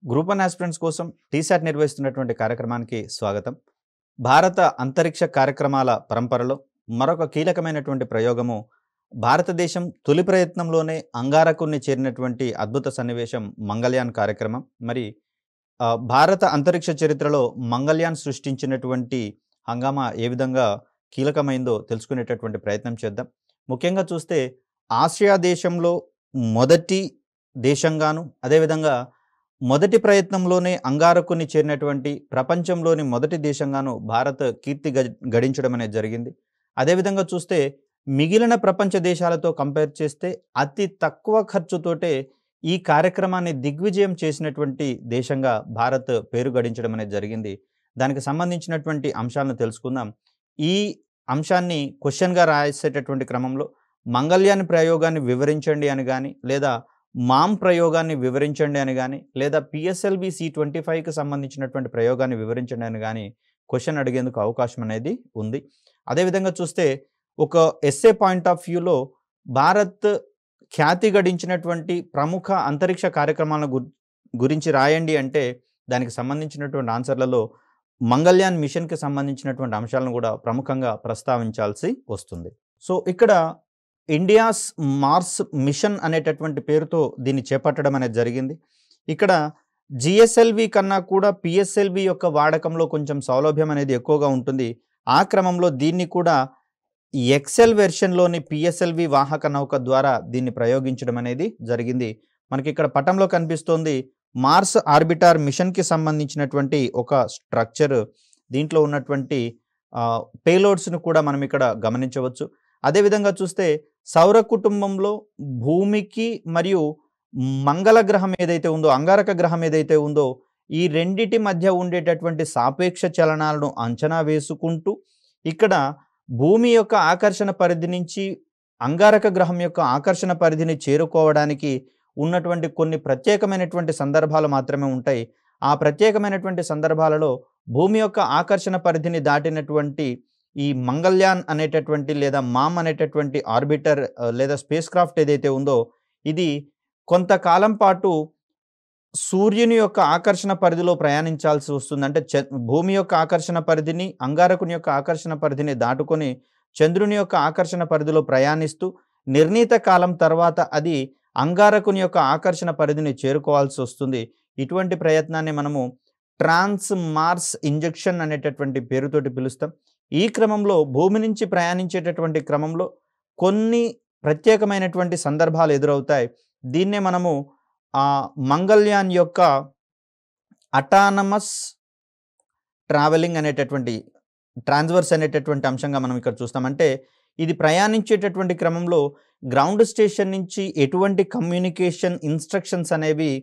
Group 1 aspirants కోసం టీశాట్ నిర్వహిస్తున్నటువంటి కార్యక్రమానికి స్వాగతం. భారత అంతరిక్ష కార్యక్రమాల పరంపరలో మరొక కీలకమైనటువంటి ప్రయోగము భారతదేశం తొలి ప్రయత్నంలోనే అంగారకుడిని చేరినటువంటి అద్భుత సన్నివేశం మంగళయాన్ కార్యక్రమం. మరి భారత అంతరిక్ష చరిత్రలో మంగళయాన్ సృష్టించినటువంటి హంగామా ఏ విధంగా కీలకమైందో తెలుసుకునేటటువంటి ప్రయత్నం చేద్దాం. ముఖ్యంగా చూస్తే ఆసియా దేశంలో మొదటి దేశంగాను, అదేవిధంగా మొదటి ప్రయత్నంలోనే అంగారకుని చేరినటువంటి ప్రపంచంలోని మొదటి దేశంగాను భారత్ కీర్తి గడించడం అనేది జరిగింది. అదేవిధంగా చూస్తే మిగిలిన ప్రపంచ దేశాలతో కంపేర్ చేస్తే అతి తక్కువ ఖర్చుతోటే ఈ కార్యక్రమాన్ని దిగ్విజయం చేసినటువంటి దేశంగా భారత్ పేరు గడించడం అనేది జరిగింది. దానికి సంబంధించినటువంటి అంశాలను తెలుసుకుందాం. ఈ అంశాన్ని క్వశ్చన్గా రాసేటటువంటి క్రమంలో మంగళయాన్ ప్రయోగాన్ని వివరించండి అని కానీ, లేదా మామ్ ప్రయోగాన్ని వివరించండి అని కానీ, లేదా PSLV C25కి సంబంధించినటువంటి ప్రయోగాన్ని వివరించండి అని కానీ క్వశ్చన్ అడిగేందుకు అవకాశం అనేది ఉంది. అదేవిధంగా చూస్తే ఒక ఎస్సే పాయింట్ ఆఫ్ వ్యూలో భారత్ ఖ్యాతి గడించినటువంటి ప్రముఖ అంతరిక్ష కార్యక్రమాల గురించి రాయండి అంటే దానికి సంబంధించినటువంటి ఆన్సర్లలో మంగళయాన్ మిషన్కి సంబంధించినటువంటి అంశాలను కూడా ప్రముఖంగా ప్రస్తావించాల్సి వస్తుంది. సో ఇక్కడ ఇండియాస్ మార్స్ మిషన్ అనేటటువంటి పేరుతో దీన్ని చేపట్టడం అనేది జరిగింది. ఇక్కడ GSLV కన్నా కూడా PSLV యొక్క వాడకంలో కొంచెం సౌలభ్యం అనేది ఎక్కువగా ఉంటుంది. ఆ క్రమంలో దీన్ని కూడా XL వెర్షన్లోని PSLV వాహక నౌక ద్వారా దీన్ని ప్రయోగించడం అనేది జరిగింది. మనకి ఇక్కడ పటంలో కనిపిస్తోంది మార్స్ ఆర్బిటార్ మిషన్కి సంబంధించినటువంటి ఒక స్ట్రక్చర్. దీంట్లో ఉన్నటువంటి పేలోడ్స్ను కూడా మనం ఇక్కడ గమనించవచ్చు. అదేవిధంగా చూస్తే సౌర కుటుంబంలో భూమికి మరియు మంగళ గ్రహం ఏదైతే ఉందో, అంగారక గ్రహం ఏదైతే ఉందో, ఈ రెండిటి మధ్య ఉండేటటువంటి సాపేక్ష చలనాలను అంచనా వేసుకుంటూ ఇక్కడ భూమి యొక్క ఆకర్షణ పరిధి నుంచి అంగారక గ్రహం యొక్క ఆకర్షణ పరిధిని చేరుకోవడానికి ఉన్నటువంటి కొన్ని ప్రత్యేకమైనటువంటి సందర్భాలు మాత్రమే ఉంటాయి. ఆ ప్రత్యేకమైనటువంటి సందర్భాలలో భూమి యొక్క ఆకర్షణ పరిధిని దాటినటువంటి ఈ మంగళయాన్ అనేటటువంటి లేదా మామ్ అనేటటువంటి ఆర్బిటర్ లేదా స్పేస్ క్రాఫ్ట్ ఏదైతే ఉందో, ఇది కొంతకాలం పాటు సూర్యుని యొక్క ఆకర్షణ పరిధిలో ప్రయాణించాల్సి వస్తుంది. అంటే భూమి యొక్క ఆకర్షణ పరిధిని, అంగారకుని యొక్క ఆకర్షణ పరిధిని దాటుకొని చంద్రుని యొక్క ఆకర్షణ పరిధిలో ప్రయాణిస్తూ నిర్ణీత కాలం తర్వాత అది అంగారకుని యొక్క ఆకర్షణ పరిధిని చేరుకోవాల్సి వస్తుంది. ఇటువంటి ప్రయత్నాన్ని మనము ట్రాన్స్ మార్స్ ఇంజెక్షన్ అనేటటువంటి పేరుతోటి పిలుస్తాం. ఈ క్రమంలో భూమి నుంచి ప్రయాణించేటటువంటి క్రమంలో కొన్ని ప్రత్యేకమైనటువంటి సందర్భాలు ఎదురవుతాయి. దీన్నే మనము మంగళయాన్ యొక్క అటానమస్ ట్రావెలింగ్ అనేటటువంటి ట్రాన్స్వర్స్ అనేటటువంటి అంశంగా మనం ఇక్కడ చూస్తాం. అంటే ఇది ప్రయాణించేటటువంటి క్రమంలో గ్రౌండ్ స్టేషన్ నుంచి ఎటువంటి కమ్యూనికేషన్ ఇన్స్ట్రక్షన్స్ అనేవి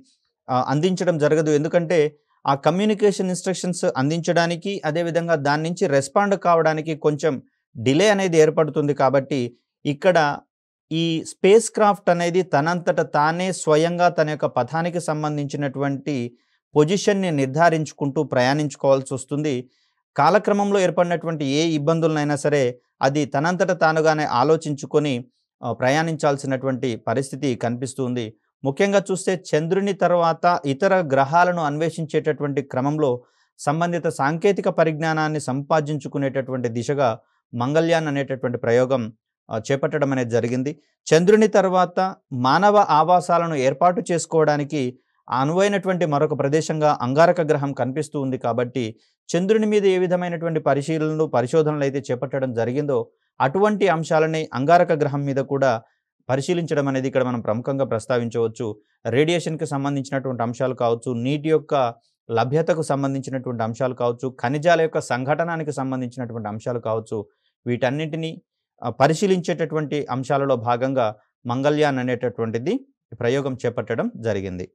అందించడం జరగదు. ఎందుకంటే ఆ కమ్యూనికేషన్ ఇన్స్ట్రక్షన్స్ అందించడానికి, అదేవిధంగా దాని నుంచి రెస్పాండ్ కావడానికి కొంచెం డిలే అనేది ఏర్పడుతుంది. కాబట్టి ఇక్కడ ఈ స్పేస్ క్రాఫ్ట్ అనేది తనంతట తానే స్వయంగా తన యొక్క పథానికి సంబంధించినటువంటి పొజిషన్ని నిర్ధారించుకుంటూ ప్రయాణించుకోవాల్సి వస్తుంది. కాలక్రమంలో ఏర్పడినటువంటి ఏ ఇబ్బందులనైనా సరే అది తనంతట తానుగానే ఆలోచించుకొని ప్రయాణించాల్సినటువంటి పరిస్థితి కనిపిస్తుంది. ముఖ్యంగా చూస్తే చంద్రుని తర్వాత ఇతర గ్రహాలను అన్వేషించేటటువంటి క్రమంలో సంబంధిత సాంకేతిక పరిజ్ఞానాన్ని సంపాదించుకునేటటువంటి దిశగా మంగళయాన్ అనేటటువంటి ప్రయోగం చేపట్టడం అనేది జరిగింది. చంద్రుని తర్వాత మానవ ఆవాసాలను ఏర్పాటు చేసుకోవడానికి అనువైనటువంటి మరొక ప్రదేశంగా అంగారక గ్రహం కనిపిస్తూ ఉంది. కాబట్టి చంద్రుని మీద ఏ విధమైనటువంటి పరిశోధనలు అయితే చేపట్టడం జరిగిందో అటువంటి అంశాలని అంగారక గ్రహం మీద కూడా పరిశీలించడం అనేది ఇక్కడ మనం ప్రముఖంగా ప్రస్తావించవచ్చు. రేడియేషన్కి సంబంధించినటువంటి అంశాలు కావచ్చు, నీటి యొక్క లభ్యతకు సంబంధించినటువంటి అంశాలు కావచ్చు, ఖనిజాల యొక్క సంఘటనానికి సంబంధించినటువంటి అంశాలు కావచ్చు, వీటన్నింటినీ పరిశీలించేటటువంటి అంశాలలో భాగంగా మంగళయాన్ అనేటటువంటిది ప్రయోగం చేపట్టడం జరిగింది.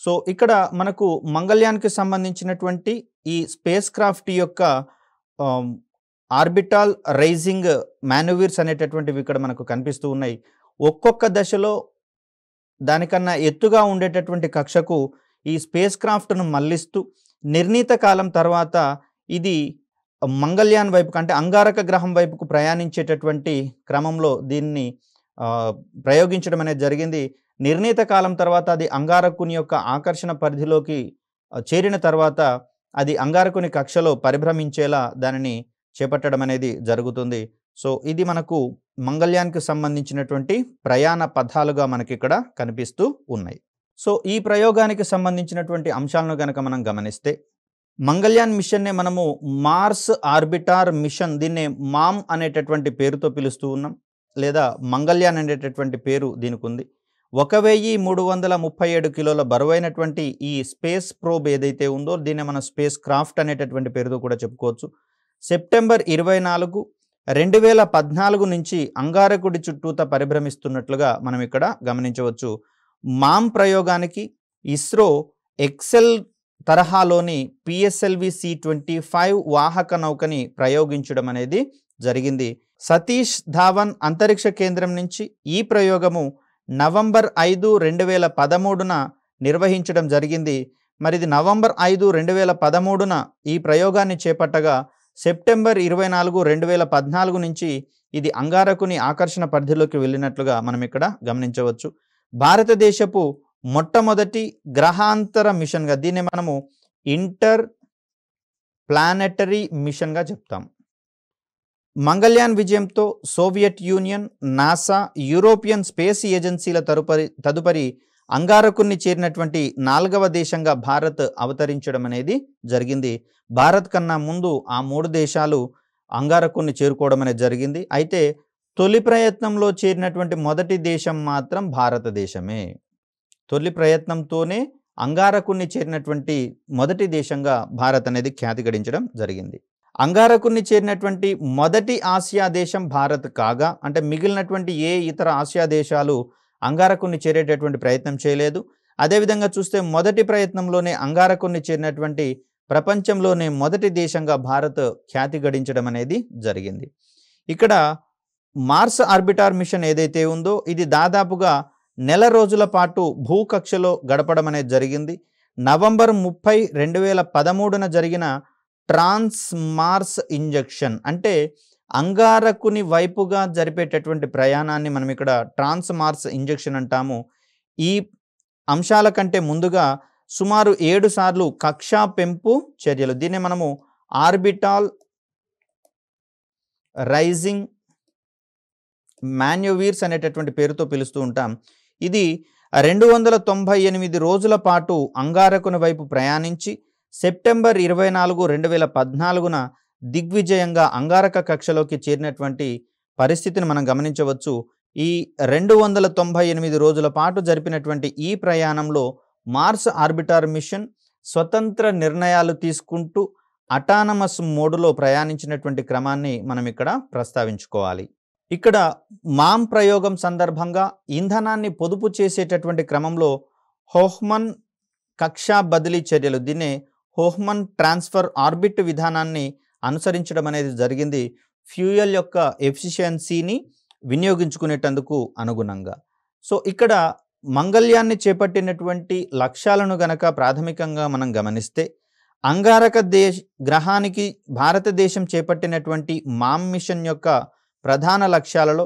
సో ఇక్కడ మనకు మంగళయాన్కి సంబంధించినటువంటి ఈ స్పేస్ క్రాఫ్ట్ యొక్క ఆర్బిటాల్ రైజింగ్ మాన్యూవర్స్ అనేటటువంటివి ఇక్కడ మనకు కనిపిస్తూ ఉన్నాయి. ఒక్కొక్క దశలో దానికన్నా ఎత్తుగా ఉండేటటువంటి కక్షకు ఈ స్పేస్ క్రాఫ్ట్ను మళ్లిస్తూ నిర్ణీత కాలం తర్వాత ఇది మంగళయాన్ వైపుకు అంటే అంగారక గ్రహం వైపుకు ప్రయాణించేటటువంటి క్రమంలో దీన్ని ప్రయోగించడం అనేది జరిగింది. నిర్ణీత కాలం తర్వాత అది అంగారకుని యొక్క ఆకర్షణ పరిధిలోకి చేరిన తర్వాత అది అంగారకుని కక్షలో పరిభ్రమించేలా దానిని చేపట్టడం అనేది జరుగుతుంది. సో ఇది మనకు మంగళ్యాన్‌కి సంబంధించినటువంటి ప్రయాణ పథాలుగా మనకిక్కడ కనిపిస్తూ ఉన్నాయి. సో ఈ ప్రయోగానికి సంబంధించినటువంటి అంశాలను గనక మనం గమనిస్తే, మంగళ్యాన్ మిషన్‌నే మనము మార్స్ ఆర్బిటార్ మిషన్, దీన్నే మామ్ అనేటటువంటి పేరుతో పిలుస్తూ ఉన్నాం. లేదా మంగళ్యాన్ అనేటటువంటి పేరు దీనికుంది. 1337 కిలోల బరువైనటువంటి ఈ స్పేస్ ప్రోబ్ ఏదైతే ఉందో దీన్ని మనం స్పేస్ క్రాఫ్ట్ అనేటటువంటి పేరుతో కూడా చెప్పుకోవచ్చు. సెప్టెంబర్ 24, 2014 నుంచి అంగారకుడి చుట్టూతా పరిభ్రమిస్తున్నట్లుగా మనం ఇక్కడ గమనించవచ్చు. మామ్ ప్రయోగానికి ఇస్రో ఎక్సెల్ తరహాలోని PSLV-C25 వాహక నౌకని ప్రయోగించడం అనేది జరిగింది. సతీష్ ధావన్ అంతరిక్ష కేంద్రం నుంచి ఈ ప్రయోగము నవంబర్ 5, 2013న నిర్వహించడం జరిగింది. మరి ఇది నవంబర్ 5, 2013న ఈ ప్రయోగాన్ని చేపట్టగా సెప్టెంబర్ 24, 2014 నుంచి ఇది అంగారకుని ఆకర్షణ పరిధిలోకి వెళ్ళినట్లుగా మనం ఇక్కడ గమనించవచ్చు. భారతదేశపు మొట్టమొదటి గ్రహాంతర మిషన్గా దీన్ని మనము ఇంటర్ ప్లానెటరీ మిషన్గా చెప్తాం. మంగళ్యాన్ విజయంతో Soviet union, NASA, European space ఏజెన్సీల తదుపరి అంగారకుని చేరినటువంటి 4వ దేశంగా భారత్ అవతరించడం అనేది జరిగింది. భారత్ కన్నా ముందు ఆ 3 దేశాలు అంగారకుని చేరుకోవడం అనేది జరిగింది. అయితే తొలి ప్రయత్నంలో చేరినటువంటి మొదటి దేశం మాత్రం భారతదేశమే. తొలి ప్రయత్నంతోనే అంగారకుని చేరినటువంటి మొదటి దేశంగా భారత్ అనేది ఖ్యాతి గడించడం జరిగింది. అంగారకుని చేరినటువంటి మొదటి ఆసియా దేశం భారత్ కాగా, అంటే మిగిలినటువంటి ఏ ఇతర ఆసియా దేశాలు అంగారకుని చేరేటటువంటి ప్రయత్నం చేయలేదు. అదేవిధంగా చూస్తే మొదటి ప్రయత్నంలోనే అంగారకుని చేరినటువంటి ప్రపంచంలోనే మొదటి దేశంగా భారత్ ఖ్యాతి గడించడం అనేది జరిగింది. ఇక్కడ మార్స్ ఆర్బిటార్ మిషన్ ఏదైతే ఉందో ఇది దాదాపుగా నెల రోజుల పాటు భూకక్షలో గడపడం అనేది జరిగింది. నవంబర్ 30, 2013న జరిగిన ట్రాన్స్ మార్స్ ఇంజెక్షన్, అంటే అంగారకుని వైపుగా జరిపేటటువంటి ప్రయాణాన్ని మనం ఇక్కడ ట్రాన్స్ మార్స్ ఇంజెక్షన్ అంటాము. ఈ అంశాల కంటే ముందుగా సుమారు 7 సార్లు కక్షా పెంపు చర్యలు, దీన్ని మనము ఆర్బిటాల్ రైజింగ్ మాన్యూవర్స్ అనేటటువంటి పేరుతో పిలుస్తూ ఉంటాం. ఇది 298 రోజుల పాటు అంగారకుని వైపు ప్రయాణించి సెప్టెంబర్ 24, 2014న దిగ్విజయంగా అంగారక కక్షలోకి చేరినటువంటి పరిస్థితిని మనం గమనించవచ్చు. ఈ 298 రోజుల పాటు జరిపినటువంటి ఈ ప్రయాణంలో మార్స్ ఆర్బిటార్ మిషన్ స్వతంత్ర నిర్ణయాలు తీసుకుంటూ అటానమస్ మోడులో ప్రయాణించినటువంటి క్రమాన్ని మనం ఇక్కడ ప్రస్తావించుకోవాలి. ఇక్కడ మామ్ ప్రయోగం సందర్భంగా ఇంధనాన్ని పొదుపు చేసేటటువంటి క్రమంలో హోఫ్మన్ కక్షా బదిలీ చర్యలు, దీన్నే హోఫ్మన్ ట్రాన్స్ఫర్ ఆర్బిట్ విధానాన్ని అనుసరించడం అనేది జరిగింది. ఫ్యూయల్ యొక్క ఎఫిషియన్సీని వినియోగించుకునేటందుకు అనుగుణంగా. సో ఇక్కడ మంగళ్యాన్ని చేపట్టినటువంటి లక్ష్యాలను గనక ప్రాథమికంగా మనం గమనిస్తే, అంగారక గ్రహానికి భారతదేశం చేపట్టినటువంటి మామ్ మిషన్ యొక్క ప్రధాన లక్ష్యాలలో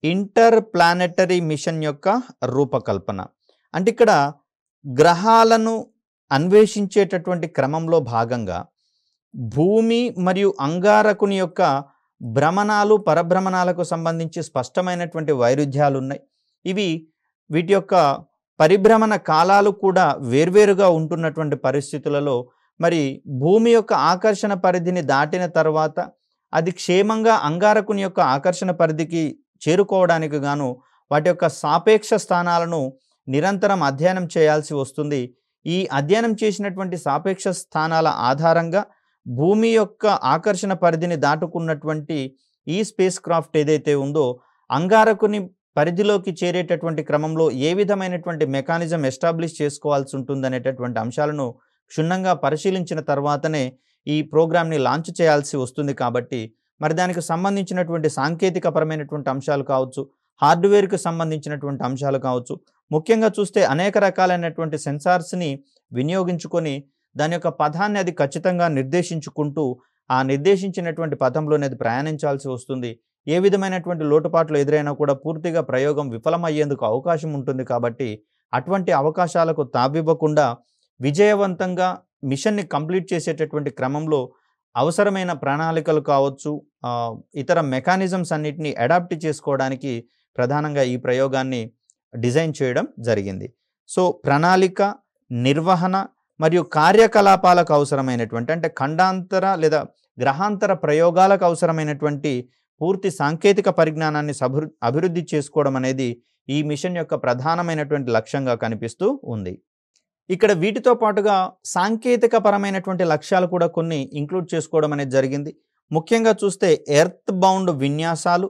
ఇంటర్ ప్లానెటరీ మిషన్ యొక్క రూపకల్పన, అంటే ఇక్కడ గ్రహాలను అన్వేషించేటటువంటి క్రమంలో భాగంగా భూమి మరియు అంగారకుని యొక్క భ్రమణాలు, పరభ్రమణాలకు సంబంధించి స్పష్టమైనటువంటి వైరుధ్యాలు ఉన్నాయి. వీటి యొక్క పరిభ్రమణ కాలాలు కూడా వేర్వేరుగా ఉంటున్నటువంటి పరిస్థితులలో మరి భూమి యొక్క ఆకర్షణ పరిధిని దాటిన తర్వాత అది క్షేమంగా అంగారకుని యొక్క ఆకర్షణ పరిధికి చేరుకోవడానికి గాను వాటి యొక్క సాపేక్ష స్థానాలను నిరంతరం అధ్యయనం చేయాల్సి వస్తుంది. ఈ అధ్యయనం చేసినటువంటి సాపేక్ష స్థానాల ఆధారంగా భూమి యొక్క ఆకర్షణ పరిధిని దాటుకున్నటువంటి ఈ స్పేస్ క్రాఫ్ట్ ఏదైతే ఉందో అంగారకుని పరిధిలోకి చేరేటటువంటి క్రమంలో ఏ విధమైనటువంటి మెకానిజం ఎస్టాబ్లిష్ చేసుకోవాల్సి ఉంటుందనేటటువంటి అంశాలను క్షుణ్ణంగా పరిశీలించిన తర్వాతనే ఈ ప్రోగ్రామ్ని లాంచ్ చేయాల్సి వస్తుంది. కాబట్టి మరి దానికి సంబంధించినటువంటి సాంకేతికపరమైనటువంటి అంశాలు కావచ్చు, హార్డ్వేర్కి సంబంధించినటువంటి అంశాలు కావచ్చు, ముఖ్యంగా చూస్తే అనేక రకాలైనటువంటి సెన్సార్స్ని వినియోగించుకొని దాని యొక్క పథాన్ని అది ఖచ్చితంగా నిర్దేశించుకుంటూ ఆ నిర్దేశించినటువంటి పథంలోనే అది ప్రయాణించాల్సి వస్తుంది. ఏ విధమైనటువంటి లోటుపాట్లు ఎదురైనా కూడా పూర్తిగా ప్రయోగం విఫలమయ్యేందుకు అవకాశం ఉంటుంది. కాబట్టి అటువంటి అవకాశాలకు తావివ్వకుండా విజయవంతంగా మిషన్ని కంప్లీట్ చేసేటటువంటి క్రమంలో అవసరమైన ప్రణాళికలు కావచ్చు, ఇతర మెకానిజమ్స్ అన్నిటిని అడాప్ట్ చేసుకోవడానికి ప్రధానంగా ఈ ప్రయోగాన్ని డిజైన్ చేయడం జరిగింది. సో ప్రణాళిక, నిర్వహణ మరియు కార్యకలాపాలకు అవసరమైనటువంటి అంటే ఖండాంతర లేదా గ్రహాంతర ప్రయోగాలకు అవసరమైనటువంటి పూర్తి సాంకేతిక పరిజ్ఞానాన్ని అభివృద్ధి చేసుకోవడం అనేది ఈ మిషన్ యొక్క ప్రధానమైనటువంటి లక్ష్యంగా కనిపిస్తూ ఉంది. ఇక్కడ వీటితో పాటుగా సాంకేతిక పరమైనటువంటి లక్ష్యాలు కూడా కొన్ని ఇంక్లూడ్ చేసుకోవడం అనేది జరిగింది. ముఖ్యంగా చూస్తే ఎర్త్ బౌండ్ విన్యాసాలు,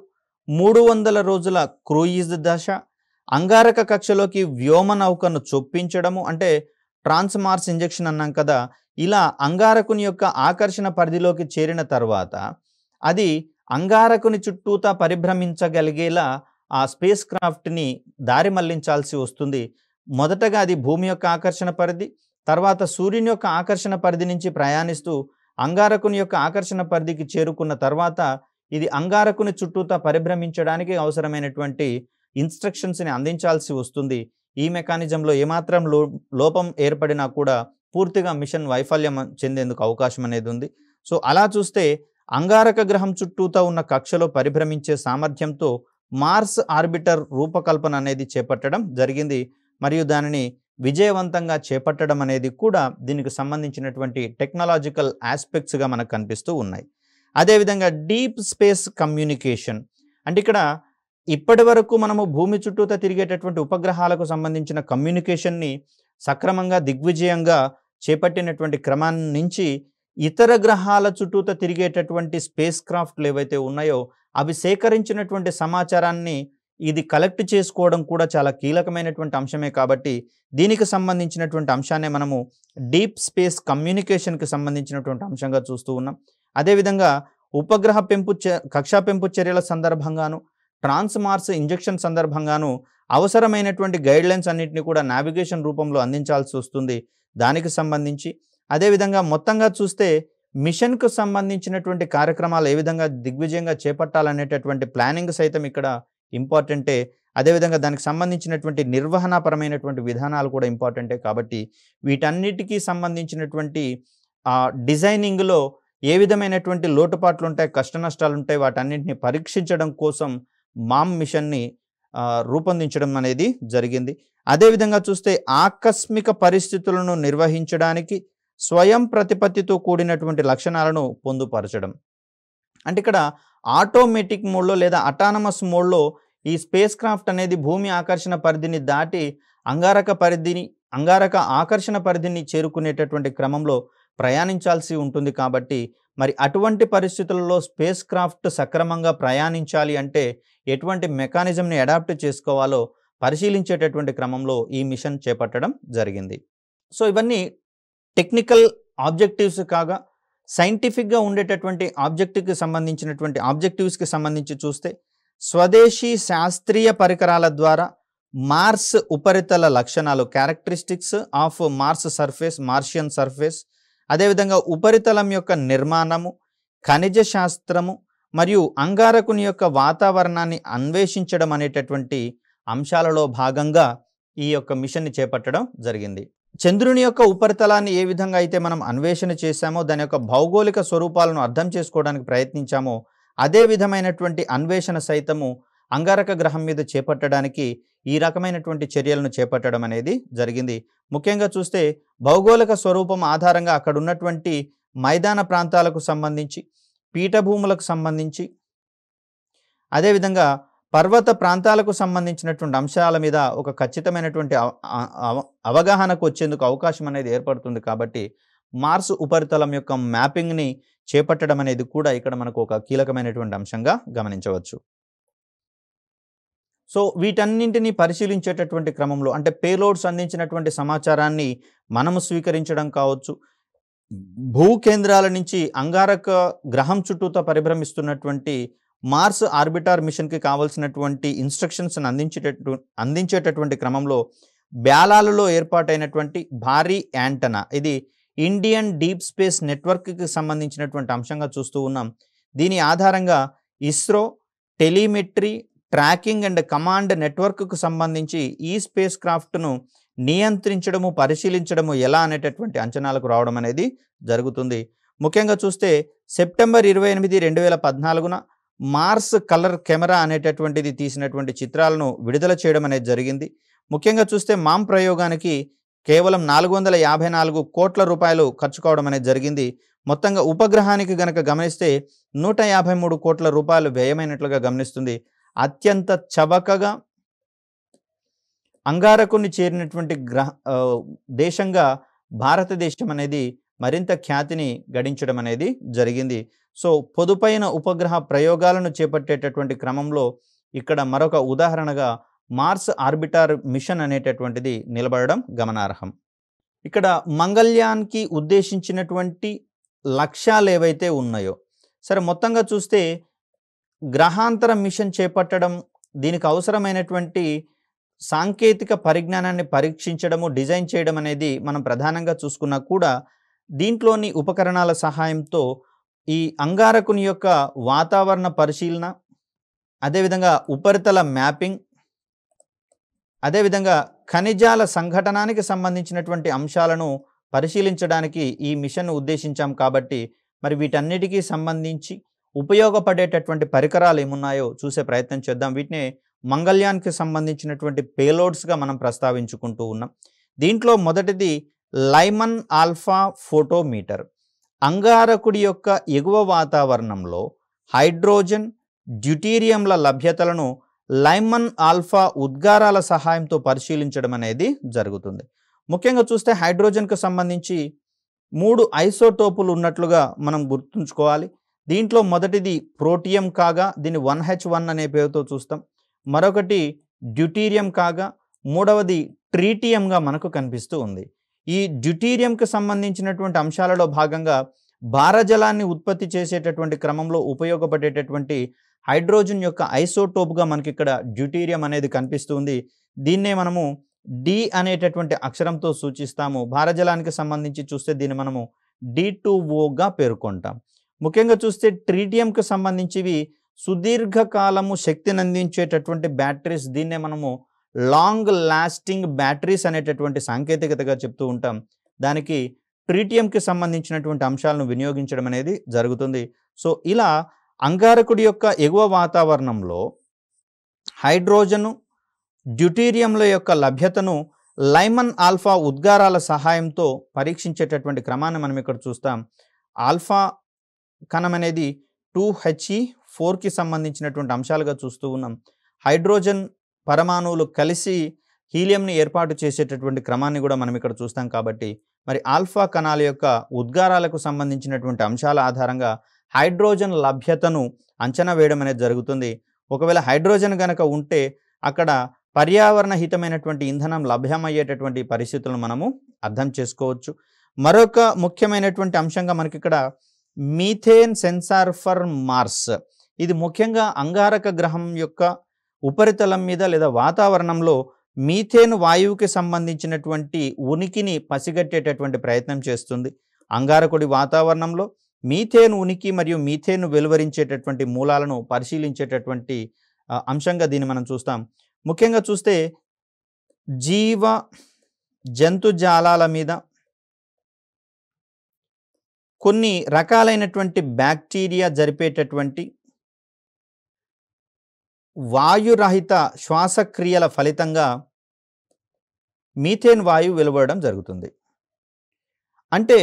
300 రోజుల క్రూయిజ్ దశ, అంగారక కక్షలోకి వ్యోమ నౌకను చొప్పించడము, అంటే ట్రాన్స్మార్స్ ఇంజెక్షన్ అన్నాం కదా. ఇలా అంగారకుని యొక్క ఆకర్షణ పరిధిలోకి చేరిన తర్వాత అది అంగారకుని చుట్టూతా పరిభ్రమించగలిగేలా ఆ స్పేస్ క్రాఫ్ట్ని దారి మళ్లించాల్సి వస్తుంది. మొదటగా అది భూమి యొక్క ఆకర్షణ పరిధి, తర్వాత సూర్యుని యొక్క ఆకర్షణ పరిధి నుంచి ప్రయాణిస్తూ అంగారకుని యొక్క ఆకర్షణ పరిధికి చేరుకున్న తర్వాత ఇది అంగారకుని చుట్టూతా పరిభ్రమించడానికి అవసరమైనటువంటి ఇన్స్ట్రక్షన్స్ని అందించాల్సి వస్తుంది. ఈ మెకానిజంలో ఏమాత్రం లోపం ఏర్పడినా కూడా పూర్తిగా మిషన్ వైఫల్యం చెందేందుకు అవకాశం అనేది ఉంది. సో అలా చూస్తే అంగారక గ్రహం చుట్టూతా ఉన్న కక్షలో పరిభ్రమించే సామర్థ్యంతో మార్స్ ఆర్బిటర్ రూపకల్పన అనేది చేపట్టడం జరిగింది. మరియు దానిని విజయవంతంగా చేపట్టడం అనేది కూడా దీనికి సంబంధించినటువంటి టెక్నాలజికల్ ఆస్పెక్ట్స్గా మనకు కనిపిస్తూ ఉన్నాయి. అదేవిధంగా డీప్ స్పేస్ కమ్యూనికేషన్ అంటే ఇక్కడ ఇప్పటి వరకు మనము భూమి చుట్టూతా తిరిగేటటువంటి ఉపగ్రహాలకు సంబంధించిన కమ్యూనికేషన్ని సక్రమంగా దిగ్విజయంగా చేపట్టినటువంటి క్రమాన్ని నుంచి ఇతర గ్రహాల చుట్టూతా తిరిగేటటువంటి స్పేస్ క్రాఫ్ట్లు ఏవైతే ఉన్నాయో అవి సేకరించినటువంటి సమాచారాన్ని ఇది కలెక్ట్ చేసుకోవడం కూడా చాలా కీలకమైనటువంటి అంశమే. కాబట్టి దీనికి సంబంధించినటువంటి అంశాన్ని మనము డీప్ స్పేస్ కమ్యూనికేషన్కి సంబంధించినటువంటి అంశంగా చూస్తూ ఉన్నాం. అదేవిధంగా ఉపగ్రహ కక్షా పెంపు చర్యల సందర్భంగాను, ట్రాన్స్మార్స్ ఇంజెక్షన్ సందర్భంగాను అవసరమైనటువంటి గైడ్లైన్స్ అన్నింటినీ కూడా నావిగేషన్ రూపంలో అందించాల్సి వస్తుంది దానికి సంబంధించి. అదేవిధంగా మొత్తంగా చూస్తే మిషన్కు సంబంధించినటువంటి కార్యక్రమాలు ఏ విధంగా దిగ్విజయంగా చేపట్టాలనేటటువంటి ప్లానింగ్ సైతం ఇక్కడ ఇంపార్టెంటే. అదేవిధంగా దానికి సంబంధించినటువంటి నిర్వహణాపరమైనటువంటి విధానాలు కూడా ఇంపార్టెంటే. కాబట్టి వీటన్నిటికీ సంబంధించినటువంటి డిజైనింగ్లో ఏ విధమైనటువంటి లోటుపాట్లు ఉంటాయి, కష్ట నష్టాలు ఉంటాయి, వాటన్నింటినీ పరీక్షించడం కోసం మామ్ మిషన్ని రూపొందించడం అనేది జరిగింది. అదేవిధంగా చూస్తే ఆకస్మిక పరిస్థితులను నిర్వహించడానికి స్వయం ప్రతిపత్తితో కూడినటువంటి లక్షణాలను పొందుపరచడం. అంటే ఇక్కడ ఆటోమేటిక్ మోడ్లో లేదా అటానమస్ మోడ్లో ఈ స్పేస్ క్రాఫ్ట్ అనేది భూమి ఆకర్షణ పరిధిని దాటి అంగారక ఆకర్షణ పరిధిని చేరుకునేటటువంటి క్రమంలో ప్రయాణించాల్సి ఉంటుంది. కాబట్టి మరి అటువంటి పరిస్థితులలో స్పేస్ క్రాఫ్ట్ సక్రమంగా ప్రయాణించాలి అంటే ఎటువంటి మెకానిజంని అడాప్ట్ చేసుకోవాలో పరిశీలించేటటువంటి క్రమంలో ఈ మిషన్ చేపట్టడం జరిగింది. సో ఇవన్నీ టెక్నికల్ ఆబ్జెక్టివ్స్ కాగా సైంటిఫిక్గా ఉండేటటువంటి ఆబ్జెక్టివ్స్కి సంబంధించి చూస్తే స్వదేశీ శాస్త్రీయ పరికరాల ద్వారా మార్స్ ఉపరితల లక్షణాలు, characteristics of Mars surface, Martian surface, అదేవిధంగా ఉపరితలం యొక్క నిర్మాణము, ఖనిజ శాస్త్రము మరియు అంగారకుని యొక్క వాతావరణాన్ని అన్వేషించడం అనేటటువంటి అంశాలలో భాగంగా ఈ యొక్క మిషన్ని చేపట్టడం జరిగింది. చంద్రుని యొక్క ఉపరితలాన్ని ఏ విధంగా అయితే మనం అన్వేషణ చేశామో, దాని యొక్క భౌగోళిక స్వరూపాలను అర్థం చేసుకోవడానికి ప్రయత్నించామో, అదే విధమైనటువంటి అన్వేషణ సైతము అంగారక గ్రహం మీద చేపట్టడానికి ఈ రకమైనటువంటి చర్యలను చేపట్టడం అనేది జరిగింది. ముఖ్యంగా చూస్తే భౌగోళిక స్వరూపం ఆధారంగా అక్కడ ఉన్నటువంటి మైదాన ప్రాంతాలకు సంబంధించి, పీఠభూములకు సంబంధించి, అదేవిధంగా పర్వత ప్రాంతాలకు సంబంధించినటువంటి అంశాల మీద ఒక ఖచ్చితమైనటువంటి అవగాహనకు వచ్చేందుకు అవకాశం అనేది ఏర్పడుతుంది. కాబట్టి మార్స్ ఉపరితలం యొక్క మ్యాపింగ్ని చేపట్టడం అనేది కూడా ఇక్కడ మనకు ఒక కీలకమైనటువంటి అంశంగా గమనించవచ్చు. సో వీటన్నింటినీ పరిశీలించేటటువంటి క్రమంలో అంటే పేలోడ్స్ అందించినటువంటి సమాచారాన్ని మనము స్వీకరించడం కావచ్చు, భూకేంద్రాల నుంచి అంగారక గ్రహం చుట్టూతో పరిభ్రమిస్తున్నటువంటి మార్స్ ఆర్బిటర్ మిషన్కి కావాల్సినటువంటి ఇన్స్ట్రక్షన్స్ అందించేటటువంటి క్రమంలో బ్యాలాలలో ఏర్పాటైనటువంటి భారీ యాంటనా, ఇది ఇండియన్ డీప్ స్పేస్ నెట్వర్క్కి సంబంధించినటువంటి అంశంగా చూస్తూ ఉన్నాం. దీని ఆధారంగా ISRO telemetry, tracking and command నెట్వర్క్కు సంబంధించి ఈ స్పేస్ క్రాఫ్ట్ను నియంత్రించడము, పరిశీలించడము ఎలా అనేటటువంటి అంచనాలకు రావడం అనేది జరుగుతుంది. ముఖ్యంగా చూస్తే సెప్టెంబర్ 28, 2014న మార్స్ కలర్ కెమెరా అనేటటువంటిది తీసినటువంటి చిత్రాలను విడుదల చేయడం అనేది జరిగింది. ముఖ్యంగా చూస్తే మామ్ ప్రయోగానికి కేవలం 454 కోట్ల రూపాయలు ఖర్చు కావడం అనేది జరిగింది. మొత్తంగా ఉపగ్రహానికి గనక గమనిస్తే 153 కోట్ల రూపాయలు వ్యయమైనట్లుగా గమనిస్తుంది. అత్యంత చవకగా అంగారకుని చేరినటువంటి దేశంగా భారతదేశం అనేది మరింత ఖ్యాతిని గడించడం అనేది జరిగింది. సో పొదుపైన ఉపగ్రహ ప్రయోగాలను చేపట్టేటటువంటి క్రమంలో ఇక్కడ మరొక ఉదాహరణగా మార్స్ ఆర్బిటర్ మిషన్ అనేటటువంటిది నిలబడడం గమనార్హం. ఇక్కడ మంగళ్యాన్కి ఉద్దేశించినటువంటి లక్ష్యాలు ఏవైతే ఉన్నాయో, సరే మొత్తంగా చూస్తే గ్రహాంతర మిషన్ చేపట్టడం, దీనికి అవసరమైనటువంటి సాంకేతిక పరిజ్ఞానాన్ని పరీక్షించడము, డిజైన్ చేయడం అనేది మనం ప్రధానంగా చూసుకున్నా కూడా దీంట్లోని ఉపకరణాల సహాయంతో ఈ అంగారకుని యొక్క వాతావరణ పరిశీలన, అదేవిధంగా ఉపరితల మ్యాపింగ్, అదేవిధంగా ఖనిజాల సంఘటనానికి సంబంధించినటువంటి అంశాలను పరిశీలించడానికి ఈ మిషన్ ఉద్దేశించాం. కాబట్టి మరి వీటన్నిటికీ సంబంధించి ఉపయోగపడేటటువంటి పరికరాలు ఏమున్నాయో చూసే ప్రయత్నం చేద్దాం. వీటిని మంగళ్యాన్కి సంబంధించినటువంటి పేలోడ్స్గా మనం ప్రస్తావించుకుంటూ ఉన్నాం. దీంట్లో మొదటిది లైమన్ ఆల్ఫా ఫోటోమీటర్. అంగారకుడి యొక్క ఎగువ వాతావరణంలో హైడ్రోజన్, డ్యూటీరియంల లభ్యతలను లైమన్ ఆల్ఫా ఉద్గారాల సహాయంతో పరిశీలించడం అనేది జరుగుతుంది. ముఖ్యంగా చూస్తే హైడ్రోజన్కు సంబంధించి 3 ఐసోటోపులు ఉన్నట్లుగా మనం గుర్తుంచుకోవాలి. దీంట్లో మొదటిది ప్రోటియం కాగా దీన్ని 1H1 అనే పేరుతో చూస్తాం. మరొకటి డ్యూటీరియం కాగా మూడవది ట్రీటియంగా మనకు కనిపిస్తూ ఉంది. ఈ డ్యూటీరియంకి సంబంధించినటువంటి అంశాలలో భాగంగా భారజలాన్ని ఉత్పత్తి చేసేటటువంటి క్రమంలో ఉపయోగపడేటటువంటి హైడ్రోజన్ యొక్క ఐసోటోప్గా మనకి ఇక్కడ డ్యూటీరియం అనేది కనిపిస్తుంది. దీన్నే మనము డి అనేటటువంటి అక్షరంతో సూచిస్తాము. భారజలానికి సంబంధించి చూస్తే దీన్ని మనము D2O పేర్కొంటాం. ముఖ్యంగా చూస్తే ట్రీటియంకి సంబంధించివి సుదీర్ఘకాలము శక్తిని అందించేటటువంటి బ్యాటరీస్, దీన్నే మనము లాంగ్ లాస్టింగ్ బ్యాటరీస్ అనేటటువంటి సాంకేతికతగా చెప్తూ ఉంటాం. దానికి ట్రీటియంకి సంబంధించినటువంటి అంశాలను వినియోగించడం అనేది జరుగుతుంది. సో ఇలా అంగారకుడి యొక్క ఎగువ వాతావరణంలో హైడ్రోజను, డ్యూటీరియంల యొక్క లభ్యతను లైమన్ ఆల్ఫా ఉద్గారాల సహాయంతో పరీక్షించేటటువంటి క్రమాన్ని మనం ఇక్కడ చూస్తాం. ఆల్ఫా కణం అనేది 2He4కి సంబంధించినటువంటి అంశాలుగా చూస్తూ ఉన్నాం. హైడ్రోజన్ పరమాణువులు కలిసి హీలియంని ఏర్పాటు చేసేటటువంటి క్రమాన్ని కూడా మనం ఇక్కడ చూస్తాం. కాబట్టి మరి ఆల్ఫా కణాల యొక్క ఉద్గారాలకు సంబంధించినటువంటి అంశాల ఆధారంగా హైడ్రోజన్ లభ్యతను అంచనా వేయడం అనేది జరుగుతుంది. ఒకవేళ హైడ్రోజన్ కనుక ఉంటే అక్కడ పర్యావరణ హితమైనటువంటి ఇంధనం లభ్యమయ్యేటటువంటి పరిస్థితులను మనము అర్థం చేసుకోవచ్చు. మరొక ముఖ్యమైనటువంటి అంశంగా మనకి ఇక్కడ మీథేన్ సెన్సార్ ఫర్ మార్స్. ఇది ముఖ్యంగా అంగారక గ్రహం యొక్క ఉపరితలం మీద లేదా వాతావరణంలో మీథేన్ వాయువుకి సంబంధించినటువంటి ఉనికిని పసిగట్టేటటువంటి ప్రయత్నం చేస్తుంది. అంగారకుడి వాతావరణంలో మీథేన్ ఉనికి మరియు మీథేన్ వెలువరించేటటువంటి మూలాలను పరిశీలించేటటువంటి అంశంగా దీన్ని మనం చూస్తాం. ముఖ్యంగా చూస్తే జంతుజాలాల మీద కొన్ని రకాలైనటువంటి బ్యాక్టీరియా జరిపేటటువంటి వాయురహిత శ్వాసక్రియల ఫలితంగా మీథేన్ వాయువు వెలువడడం జరుగుతుంది. అంటే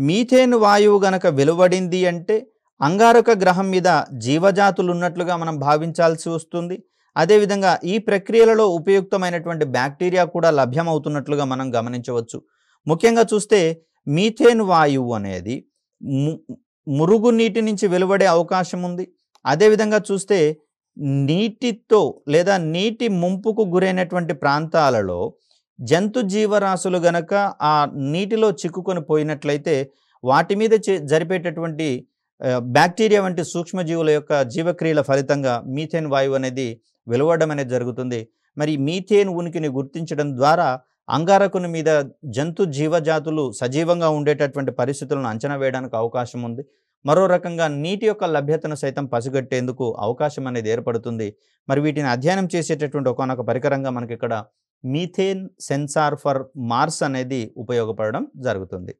మీథేన్ వాయువు గనక వెలువడింది అంటే అంగారక గ్రహం మీద జీవజాతులు ఉన్నట్లుగా మనం భావించాల్సి వస్తుంది. అదేవిధంగా ఈ ప్రక్రియలలో ఉపయుక్తమైనటువంటి బ్యాక్టీరియా కూడా లభ్యమవుతున్నట్లుగా మనం గమనించవచ్చు. ముఖ్యంగా చూస్తే మీథేన్ వాయువు అనేది మురుగునీటి నుంచి వెలువడే అవకాశం ఉంది. అదేవిధంగా చూస్తే నీటితో లేదా నీటి ముంపుకు గురైనటువంటి ప్రాంతాలలో జంతు జీవరాశులు గనక ఆ నీటిలో చిక్కుకొని పోయినట్లయితే వాటి మీద జరిపేటటువంటి బ్యాక్టీరియా వంటి సూక్ష్మజీవుల యొక్క జీవక్రియల ఫలితంగా మీథేన్ వాయువు అనేది వెలువడడం అనేది జరుగుతుంది. మరి మీథేన్ ఉనికిని గుర్తించడం ద్వారా అంగారకుని మీద జంతు జీవజాతులు సజీవంగా ఉండేటటువంటి పరిస్థితులను అంచనా వేయడానికి అవకాశం ఉంది. మరో రకంగా నీటి యొక్క లభ్యతను సైతం పసిగట్టేందుకు అవకాశం అనేది ఏర్పడుతుంది. మరి వీటిని అధ్యయనం చేసేటటువంటి ఒకానొక పరికరంగా మనకి ఇక్కడ మీథేన్ సెన్సార్ ఫర్ మార్స్ అనేది ఉపయోగపడడం జరుగుతుంది.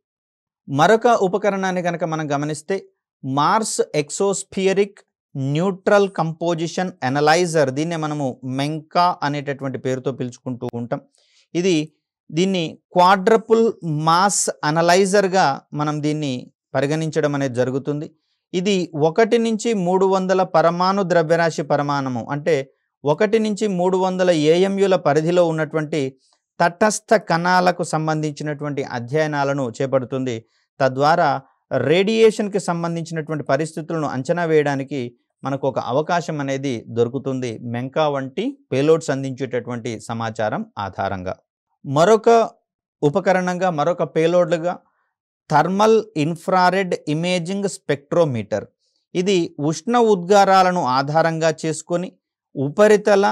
మరొక ఉపకరణాన్ని కనుక మనం గమనిస్తే మార్స్ ఎక్సోస్ఫియరిక్ న్యూట్రల్ కంపోజిషన్ అనలైజర్, దీన్నే మనము మెంకా అనేటటువంటి పేరుతో పిలుచుకుంటూ ఉంటాం. దీన్ని క్వాడ్రపుల్ మాస్ అనలైజర్గా మనం దీన్ని పరిగణించడం అనేది జరుగుతుంది. ఇది 1 నుంచి 300 పరమాణు ద్రవ్యరాశి పరిమాణము, అంటే 1 నుంచి 300 ఏఎంయుల పరిధిలో ఉన్నటువంటి తటస్థ కణాలకు సంబంధించినటువంటి అధ్యయనాలను చేపడుతుంది. తద్వారా రేడియేషన్కి సంబంధించినటువంటి పరిస్థితులను అంచనా వేయడానికి మనకు ఒక అవకాశం అనేది దొరుకుతుంది మెంకా వంటి పేలోడ్స్ అందించేటటువంటి సమాచారం ఆధారంగా. మరొక ఉపకరణంగా, మరొక పేలోడ్లుగా థర్మల్ ఇన్ఫ్రారెడ్ ఇమేజింగ్ స్పెక్ట్రోమీటర్. ఇది ఉష్ణ ఉద్గారాలను ఆధారంగా చేసుకొని ఉపరితల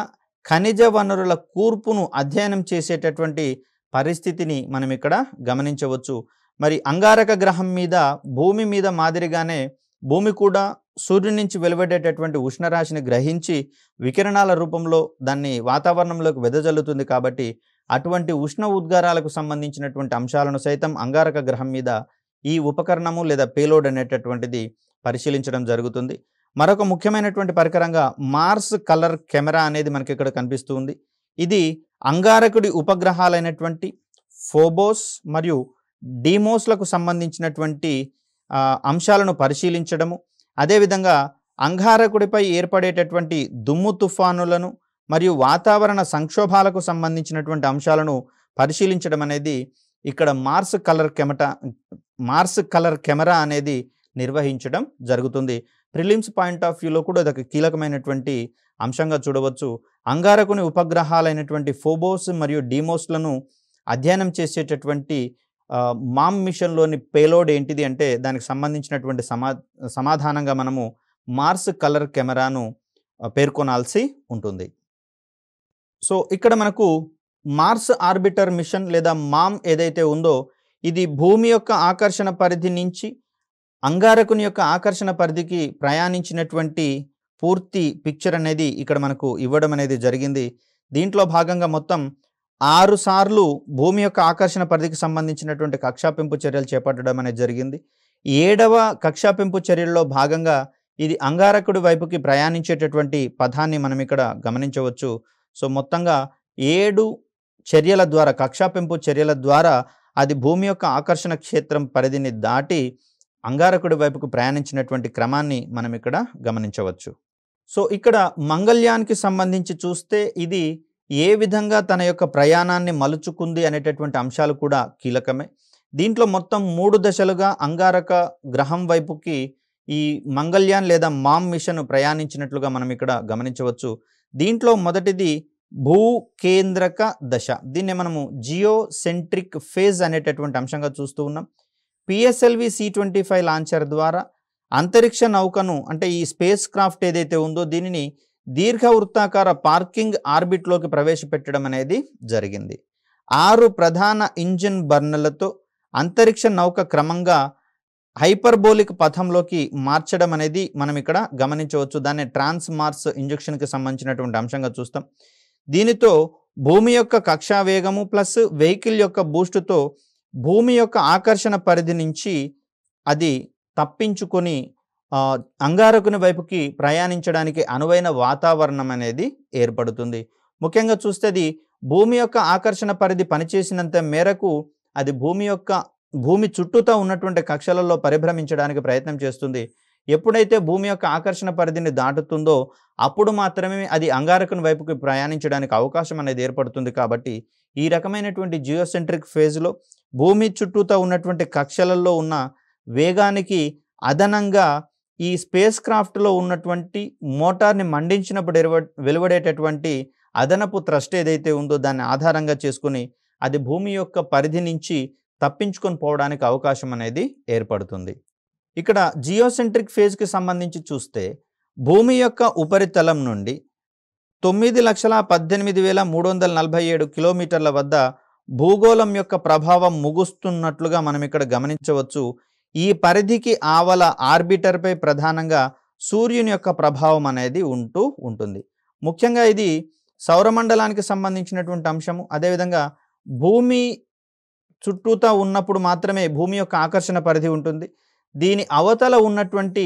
ఖనిజ వనరుల కూర్పును అధ్యయనం చేసేటటువంటి పరిస్థితిని మనం ఇక్కడ గమనించవచ్చు. మరి అంగారక గ్రహం మీద, భూమి మీద మాదిరిగానే భూమి కూడా సూర్యుడి నుంచి వెలువడేటటువంటి ఉష్ణరాశిని గ్రహించి వికిరణాల రూపంలో దాన్ని వాతావరణంలోకి వెదజల్లుతుంది. కాబట్టి అటువంటి ఉష్ణ ఉద్గారాలకు సంబంధించినటువంటి అంశాలను సైతం అంగారక గ్రహం మీద ఈ ఉపకరణము లేదా పేలోడ్ అనేటటువంటిది పరిశీలించడం జరుగుతుంది. మరొక ముఖ్యమైనటువంటి పరికరంగా మార్స్ కలర్ కెమెరా అనేది మనకి ఇక్కడ కనిపిస్తుంది. ఇది అంగారకుడి ఉపగ్రహాలైనటువంటి ఫోబోస్ మరియు డీమోస్లకు సంబంధించినటువంటి అంశాలను పరిశీలించడము, అదేవిధంగా అంగారకుడిపై ఏర్పడేటటువంటి దుమ్ము తుఫానులను మరియు వాతావరణ సంక్షోభాలకు సంబంధించినటువంటి అంశాలను పరిశీలించడం అనేది ఇక్కడ మార్స్ కలర్ కెమెరా అనేది నిర్వహించడం జరుగుతుంది. ప్రిలిమ్స్ పాయింట్ ఆఫ్ వ్యూలో కూడా అదొక కీలకమైనటువంటి అంశంగా చూడవచ్చు. అంగారకుని ఉపగ్రహాలైనటువంటి ఫోబోస్ మరియు డీమోస్లను అధ్యయనం చేసేటటువంటి మామ్ మిషన్లోని పేలోడ్ ఏంటిది అంటే దానికి సంబంధించినటువంటి సమాధానంగా మనము మార్స్ కలర్ కెమెరాను పేర్కొనాల్సి ఉంటుంది. సో ఇక్కడ మనకు మార్స్ ఆర్బిటర్ మిషన్ లేదా మామ్ ఏదైతే ఉందో ఇది భూమి యొక్క ఆకర్షణ పరిధి నుంచి అంగారకుని యొక్క ఆకర్షణ పరిధికి ప్రయాణించినటువంటి పూర్తి పిక్చర్ అనేది ఇక్కడ మనకు ఇవ్వడం అనేది జరిగింది. దీంట్లో భాగంగా మొత్తం 6 సార్లు భూమి యొక్క ఆకర్షణ పరిధికి సంబంధించినటువంటి కక్షాపెంపు చర్యలు చేపట్టడం అనేది జరిగింది. 7వ కక్షాపెంపు చర్యల్లో భాగంగా ఇది అంగారకుడి వైపుకి ప్రయాణించేటటువంటి పథాన్ని మనం ఇక్కడ గమనించవచ్చు. సో మొత్తంగా 7 చర్యల ద్వారా, కక్షాపెంపు చర్యల ద్వారా అది భూమి యొక్క ఆకర్షణ క్షేత్రం పరిధిని దాటి అంగారకుడి వైపుకు ప్రయాణించినటువంటి క్రమాన్ని మనం ఇక్కడ గమనించవచ్చు. సో ఇక్కడ మంగళ్యాన్కి సంబంధించి చూస్తే ఇది ఏ విధంగా తన యొక్క ప్రయాణాన్ని మలుచుకుంది అనేటటువంటి అంశాలు కూడా కీలకమే. దీంట్లో మొత్తం 3 దశలుగా అంగారక గ్రహం వైపుకి ఈ మంగళ్యాన్ లేదా మామ్ మిషన్ ప్రయాణించినట్లుగా మనం ఇక్కడ గమనించవచ్చు. దీంట్లో మొదటిది భూకేంద్రక దశ, దీన్ని మనము జియోసెంట్రిక్ ఫేజ్ అనేటటువంటి అంశంగా చూస్తూ ఉన్నాం. పిఎస్ఎల్వి C-25 లాంచర్ ద్వారా అంతరిక్ష నౌకను, అంటే ఈ స్పేస్ క్రాఫ్ట్ ఏదైతే ఉందో దీనిని దీర్ఘవృత్తాకార పార్కింగ్ ఆర్బిట్లోకి ప్రవేశపెట్టడం అనేది జరిగింది. 6 ప్రధాన ఇంజిన్ బర్నర్లతో అంతరిక్ష నౌక క్రమంగా హైపర్బోలిక్ పథంలోకి మార్చడం అనేది మనం ఇక్కడ గమనించవచ్చు. దాన్ని ట్రాన్స్ మార్స్ ఇంజెక్షన్కి సంబంధించినటువంటి అంశంగా చూస్తాం. దీనితో భూమి యొక్క కక్షా వేగము ప్లస్ వెహికల్ యొక్క బూస్టుతో భూమి యొక్క ఆకర్షణ పరిధి నుంచి అది తప్పించుకొని అంగారకుని వైపుకి ప్రయాణించడానికి అనువైన వాతావరణం అనేది ఏర్పడుతుంది. ముఖ్యంగా చూస్తే అది భూమి యొక్క ఆకర్షణ పరిధి పనిచేసినంత మేరకు అది భూమి చుట్టూతో ఉన్నటువంటి కక్షలలో పరిభ్రమించడానికి ప్రయత్నం చేస్తుంది. ఎప్పుడైతే భూమి యొక్క ఆకర్షణ పరిధిని దాటుతుందో అప్పుడు మాత్రమే అది అంగారకుని వైపుకి ప్రయాణించడానికి అవకాశం అనేది ఏర్పడుతుంది. కాబట్టి ఈ రకమైనటువంటి జియోసెంట్రిక్ ఫేజ్లో భూమి చుట్టూతో ఉన్నటువంటి కక్షలలో ఉన్న వేగానికి అదనంగా ఈ స్పేస్ క్రాఫ్ట్లో ఉన్నటువంటి మోటార్ని మండించినప్పుడు వెలువడేటటువంటి అదనపు థ్రస్ట్ ఏదైతే ఉందో దాన్ని ఆధారంగా చేసుకుని అది భూమి యొక్క పరిధి నుంచి తప్పించుకొని పోవడానికి అవకాశం అనేది ఏర్పడుతుంది. ఇక్కడ జియోసెంట్రిక్ ఫేజ్కి సంబంధించి చూస్తే భూమి యొక్క ఉపరితలం నుండి 9,18,347 కిలోమీటర్ల వద్ద భూగోళం యొక్క ప్రభావం ముగుస్తున్నట్లుగా మనం ఇక్కడ గమనించవచ్చు. ఈ పరిధికి ఆవల ఆర్బిటర్పై ప్రధానంగా సూర్యుని యొక్క ప్రభావం అనేది ఉంటుంది. ముఖ్యంగా ఇది సౌరమండలానికి సంబంధించినటువంటి అంశము. అదేవిధంగా భూమి చుట్టూతా ఉన్నప్పుడు మాత్రమే భూమి యొక్క ఆకర్షణ పరిధి ఉంటుంది. దీని అవతల ఉన్నటువంటి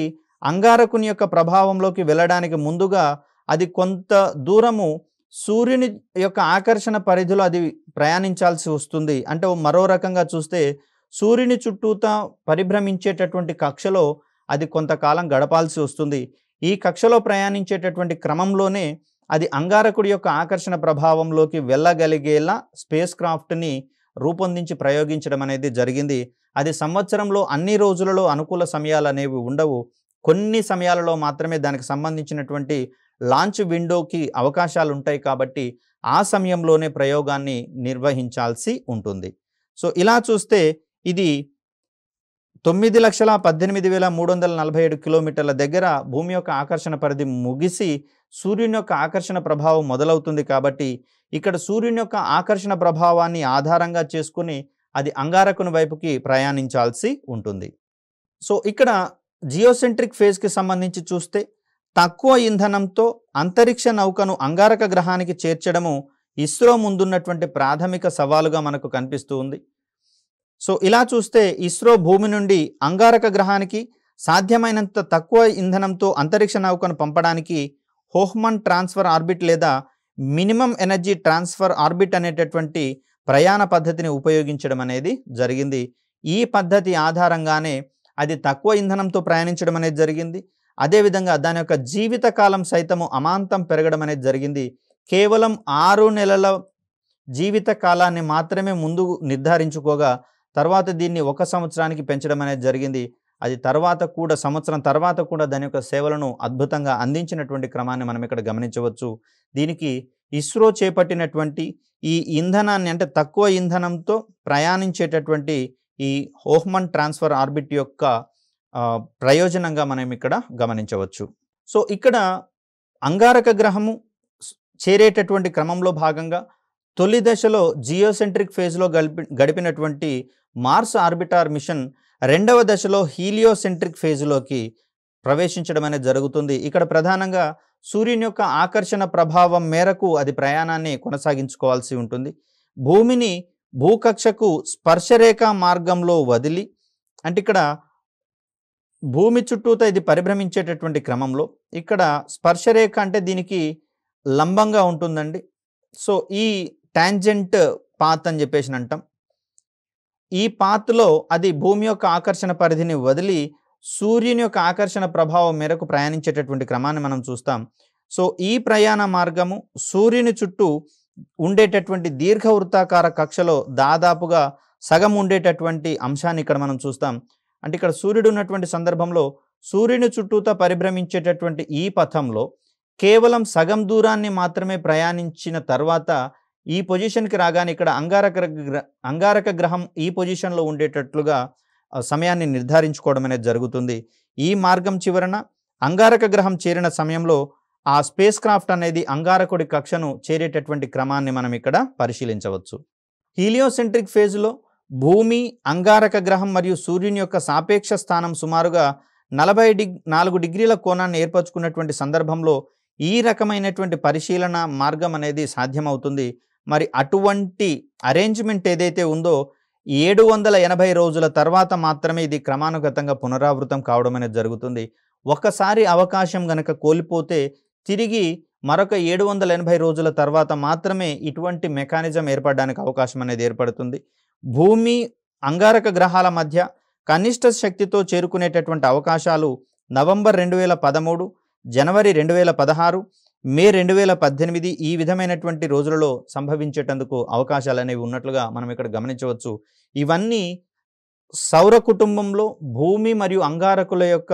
అంగారకుని యొక్క ప్రభావంలోకి వెళ్ళడానికి ముందుగా అది కొంత దూరము సూర్యుని యొక్క ఆకర్షణ పరిధిలో అది ప్రయాణించాల్సి వస్తుంది. అంటే మరో రకంగా చూస్తే సూర్యుని చుట్టూతా పరిభ్రమించేటటువంటి కక్షలో అది కొంతకాలం గడపాల్సి వస్తుంది. ఈ కక్షలో ప్రయాణించేటటువంటి క్రమంలోనే అది అంగారకుడి యొక్క ఆకర్షణ ప్రభావంలోకి వెళ్ళగలిగేలా స్పేస్ క్రాఫ్ట్ని రూపొందించి ప్రయోగించడం అనేది జరిగింది. అది సంవత్సరంలో అన్ని రోజులలో అనుకూల సమయాలు అనేవి ఉండవు. కొన్ని సమయాలలో మాత్రమే దానికి సంబంధించినటువంటి లాంచ్ విండోకి అవకాశాలు ఉంటాయి. కాబట్టి ఆ సమయంలోనే ప్రయోగాన్ని నిర్వహించాల్సి ఉంటుంది. సో ఇలా చూస్తే ఇది 9,18,347 కిలోమీటర్ల దగ్గర భూమి యొక్క ఆకర్షణ పరిధి ముగిసి సూర్యుని యొక్క ఆకర్షణ ప్రభావం మొదలవుతుంది. కాబట్టి ఇక్కడ సూర్యుని యొక్క ఆకర్షణ ప్రభావాన్ని ఆధారంగా చేసుకుని అది అంగారకుని వైపుకి ప్రయాణించాల్సి ఉంటుంది. సో ఇక్కడ జియోసెంట్రిక్ ఫేజ్కి సంబంధించి చూస్తే తక్కువ ఇంధనంతో అంతరిక్ష నౌకను అంగారక గ్రహానికి చేర్చడము ఇస్రో ముందున్నటువంటి ప్రాథమిక సవాలుగా మనకు కనిపిస్తూ ఉంది. సో ఇలా చూస్తే ఇస్రో భూమి నుండి అంగారక గ్రహానికి సాధ్యమైనంత తక్కువ ఇంధనంతో అంతరిక్ష నౌకను పంపడానికి హోఫ్మన్ ట్రాన్స్ఫర్ ఆర్బిట్ లేదా మినిమం ఎనర్జీ ట్రాన్స్ఫర్ ఆర్బిట్ అనేటటువంటి ప్రయాణ పద్ధతిని ఉపయోగించడం అనేది జరిగింది. ఈ పద్ధతి ఆధారంగానే అది తక్కువ ఇంధనంతో ప్రయాణించడం అనేది జరిగింది. అదేవిధంగా దాని యొక్క జీవితకాలం సైతము అమాంతం పెరగడం అనేది జరిగింది. కేవలం 6 నెలల జీవిత కాలాన్ని మాత్రమే ముందు నిర్ధారించుకోగా తర్వాత దీన్ని 1 సంవత్సరానికి పెంచడం అనేది జరిగింది. అది సంవత్సరం తర్వాత కూడా దాని యొక్క సేవలను అద్భుతంగా అందించినటువంటి క్రమాన్ని మనం ఇక్కడ గమనించవచ్చు. దీనికి ఇస్రో చేపట్టినటువంటి ఈ ఇంధనాన్ని అంటే తక్కువ ఇంధనంతో ప్రయాణించేటటువంటి ఈ హోఫ్మన్ ట్రాన్స్ఫర్ ఆర్బిట్ యొక్క ప్రయోజనంగా మనం ఇక్కడ గమనించవచ్చు. సో ఇక్కడ అంగారక గ్రహము చేరేటటువంటి క్రమంలో భాగంగా తొలి దశలో జియోసెంట్రిక్ ఫేజ్లో గడిపినటువంటి మార్స్ ఆర్బిటార్ మిషన్ రెండవ దశలో హీలియోసెంట్రిక్ ఫేజ్లోకి ప్రవేశించడం అనేది జరుగుతుంది. ఇక్కడ ప్రధానంగా సూర్యుని యొక్క ఆకర్షణ ప్రభావం మేరకు అది ప్రయాణాన్ని కొనసాగించుకోవాల్సి ఉంటుంది. భూమిని భూకక్షకు స్పర్శరేఖ మార్గంలో వదిలి అంటే ఇక్కడ భూమి చుట్టూతో ఇది పరిభ్రమించేటటువంటి క్రమంలో ఇక్కడ స్పర్శరేఖ అంటే దీనికి లంబంగా ఉంటుందండి. సో ఈ టాంజెంట్ పాత్ అని చెప్పేసి అంటాం. ఈ పాత్లో అది భూమి యొక్క ఆకర్షణ పరిధిని వదిలి సూర్యుని యొక్క ఆకర్షణ ప్రభావం మేరకు ప్రయాణించేటటువంటి క్రమాన్ని మనం చూస్తాం. సో ఈ ప్రయాణ మార్గము సూర్యుని చుట్టూ ఉండేటటువంటి దీర్ఘవృత్తాకార కక్షలో దాదాపుగా సగం ఉండేటటువంటి అంశాన్ని ఇక్కడ మనం చూస్తాం. అంటే ఇక్కడ సూర్యుడు ఉన్నటువంటి సందర్భంలో సూర్యుని చుట్టూతో పరిభ్రమించేటటువంటి ఈ పథంలో కేవలం సగం దూరాన్ని మాత్రమే ప్రయాణించిన తర్వాత ఈ పొజిషన్కి రాగానే ఇక్కడ అంగారక గ్రహం ఈ పొజిషన్లో ఉండేటట్లుగా సమయాన్ని నిర్ధారించుకోవడం అనేది జరుగుతుంది. ఈ మార్గం చివరన అంగారక గ్రహం చేరిన సమయంలో ఆ స్పేస్ క్రాఫ్ట్ అనేది అంగారకుడి కక్షను చేరేటటువంటి క్రమాన్ని మనం ఇక్కడ పరిశీలించవచ్చు. హీలియోసెంట్రిక్ ఫేజ్లో భూమి, అంగారక గ్రహం మరియు సూర్యుని యొక్క సాపేక్ష స్థానం సుమారుగా 44 డిగ్రీల కోణాన్ని ఏర్పరచుకున్నటువంటి సందర్భంలో ఈ రకమైనటువంటి పరిశీలన మార్గం అనేది సాధ్యమవుతుంది. మరి అటువంటి అరేంజ్మెంట్ ఏదైతే ఉందో 780 రోజుల తర్వాత మాత్రమే ఇది క్రమానుగతంగా పునరావృతం కావడం అనేది జరుగుతుంది. ఒకసారి అవకాశం గనక కోల్పోతే తిరిగి మరొక 780 రోజుల తర్వాత మాత్రమే ఇటువంటి మెకానిజం ఏర్పడడానికి అవకాశం అనేది ఏర్పడుతుంది. భూమి, అంగారక గ్రహాల మధ్య కనిష్ట శక్తితో చేరుకునేటటువంటి అవకాశాలు నవంబర్ 2013, జనవరి 2016, మే 2018 ఈ విధమైనటువంటి రోజులలో సంభవించేటందుకు అవకాశాలు అనేవి ఉన్నట్లుగా మనం ఇక్కడ గమనించవచ్చు. ఇవన్నీ సౌర కుటుంబంలో భూమి మరియు అంగారకుల యొక్క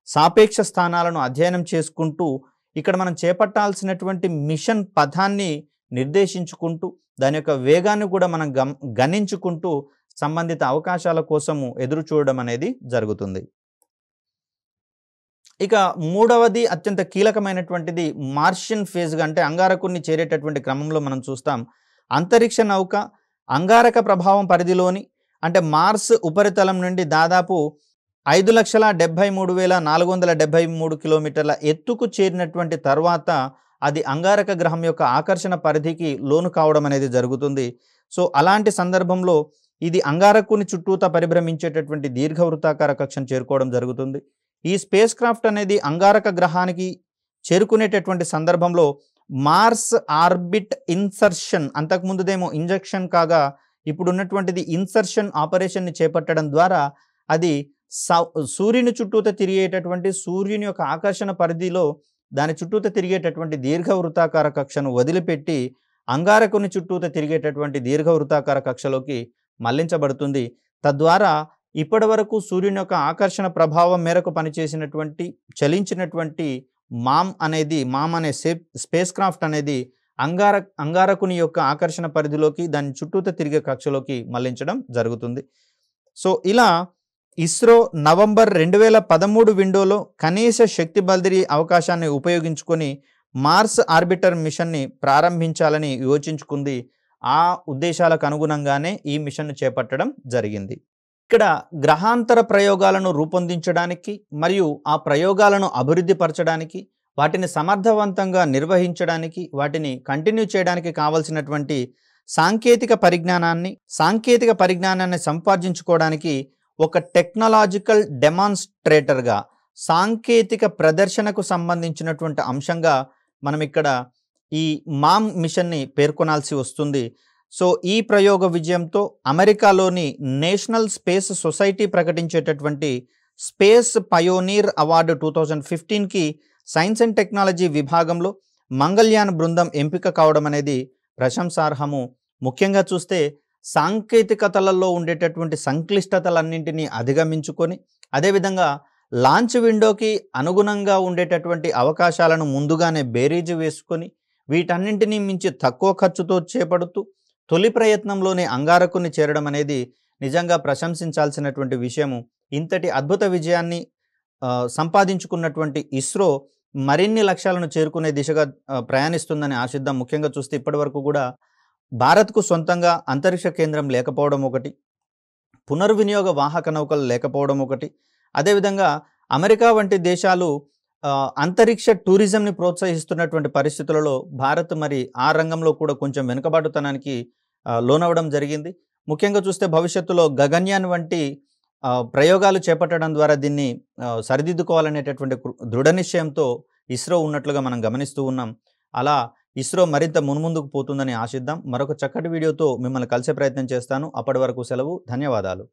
సాపేక్ష స్థానాలను అధ్యయనం చేసుకుంటూ ఇక్కడ మనం చేపట్టాల్సినటువంటి మిషన్ పథాన్ని నిర్దేశించుకుంటూ దాని యొక్క వేగాన్ని కూడా మనం గణించుకుంటూ సంబంధిత అవకాశాల కోసము ఎదురు చూడడం అనేది జరుగుతుంది. ఇక మూడవది అత్యంత కీలకమైనటువంటిది మార్షియన్ ఫేజ్గా అంటే అంగారకుడిని చేరేటటువంటి క్రమంలో మనం చూస్తాం. అంతరిక్ష నౌక అంగారక ప్రభావం పరిధిలోని అంటే మార్స్ ఉపరితలం నుండి దాదాపు 5,73,473 కిలోమీటర్ల ఎత్తుకు చేరినటువంటి తర్వాత అది అంగారక గ్రహం యొక్క ఆకర్షణ పరిధికి లోను కావడం అనేది జరుగుతుంది. సో, అలాంటి సందర్భంలో ఇది అంగారకుని చుట్టూతా పరిభ్రమించేటటువంటి దీర్ఘవృత్తాకార కక్షను చేరుకోవడం జరుగుతుంది. ఈ స్పేస్ క్రాఫ్ట్ అనేది అంగారక గ్రహానికి చేరుకునేటటువంటి సందర్భంలో మార్స్ ఆర్బిట్ ఇన్సర్షన్, అంతకుముందుదేమో ఇంజెక్షన్ కాగా ఇప్పుడున్నటువంటిది ఇన్సర్షన్ ఆపరేషన్‌ని చేపట్టడం ద్వారా అది సూర్యుని చుట్టూత తిరిగేటటువంటి సూర్యుని యొక్క ఆకర్షణ పరిధిలో దాని చుట్టూత తిరిగేటటువంటి దీర్ఘవృత్తాకార కక్షను వదిలిపెట్టి అంగారకుని చుట్టూత తిరిగేటటువంటి దీర్ఘవృత్తాకార కక్షలోకి మళ్లించబడుతుంది. తద్వారా ఇప్పటివరకు సూర్యుని యొక్క ఆకర్షణ ప్రభావం మేరకు పనిచేసినటువంటి చలించినటువంటి మామ్ అనే స్పేస్ క్రాఫ్ట్ అనేది అంగారకుని యొక్క ఆకర్షణ పరిధిలోకి దాని చుట్టూత తిరిగే కక్షలోకి మళ్లించడం జరుగుతుంది. సో, ఇలా ఇస్రో నవంబర్ 2013 విండోలో కనీస శక్తి బదిలీ అవకాశాన్ని ఉపయోగించుకొని మార్స్ ఆర్బిటర్ మిషన్ని ప్రారంభించాలని యోచించుకుంది. ఆ ఉద్దేశాలకు అనుగుణంగానే ఈ మిషన్ను చేపట్టడం జరిగింది. ఇక్కడ గ్రహాంతర ప్రయోగాలను రూపొందించడానికి మరియు ఆ ప్రయోగాలను అభివృద్ధి పరచడానికి, వాటిని సమర్థవంతంగా నిర్వహించడానికి, వాటిని కంటిన్యూ చేయడానికి కావాల్సినటువంటి సాంకేతిక పరిజ్ఞానాన్ని సంపాదించుకోవడానికి ఒక టెక్నాలజికల్ డెమాన్స్ట్రేటర్గా, సాంకేతిక ప్రదర్శనకు సంబంధించినటువంటి అంశంగా మనం ఇక్కడ ఈ మామ్ మిషన్ని పేర్కొనాల్సి వస్తుంది. సో, ఈ ప్రయోగ విజయంతో అమెరికాలోని నేషనల్ స్పేస్ సొసైటీ ప్రకటించేటటువంటి స్పేస్ పయోనీర్ అవార్డు 2015కి సైన్స్ అండ్ టెక్నాలజీ విభాగంలో మంగళ్యాన్ బృందం ఎంపిక కావడం అనేది ప్రశంసార్హము. ముఖ్యంగా చూస్తే సాంకేతికతలలో ఉండేటటువంటి సంక్లిష్టతలన్నింటినీ అధిగమించుకొని, అదేవిధంగా లాంచ్ విండోకి అనుగుణంగా ఉండేటటువంటి అవకాశాలను ముందుగానే బేరీజు వేసుకొని, వీటన్నింటినీ మించి తక్కువ ఖర్చుతో చేపడుతూ తొలి ప్రయత్నంలోనే అంగారకుని చేరడం అనేది నిజంగా ప్రశంసించాల్సినటువంటి విషయము. ఇంతటి అద్భుత విజయాన్ని సంపాదించుకున్నటువంటి ఇస్రో మరిన్ని లక్ష్యాలను చేరుకునే దిశగా ప్రయాణిస్తుందని ఆశిద్దాం. ముఖ్యంగా చూస్తే ఇప్పటివరకు కూడా భారత్‌కు సొంతంగా అంతరిక్ష కేంద్రం లేకపోవడం ఒకటి, పునర్వినియోగ వాహక నౌకలు లేకపోవడం ఒకటి, అదేవిధంగా అమెరికా వంటి దేశాలు అంతరిక్ష టూరిజంని ప్రోత్సహిస్తున్నటువంటి పరిస్థితులలో భారత్ మరి ఆ రంగంలో కూడా కొంచెం వెనుకబాటుతనానికి లోనవ్వడం జరిగింది. ముఖ్యంగా చూస్తే భవిష్యత్తులో గగన్యాన్ వంటి ప్రయోగాలు చేపట్టడం ద్వారా దీన్ని సరిదిద్దుకోవాలనేటటువంటి దృఢ నిశ్చయంతో ఇస్రో ఉన్నట్లుగా మనం గమనిస్తూ ఉన్నాం. అలా ఇస్రో మరింత మున్ముందుకు పోతుందని ఆశిద్దాం. మరొక చక్కటి వీడియోతో మిమ్మల్ని కలిసే ప్రయత్నం చేస్తాను. అప్పటి వరకు సెలవు. ధన్యవాదాలు.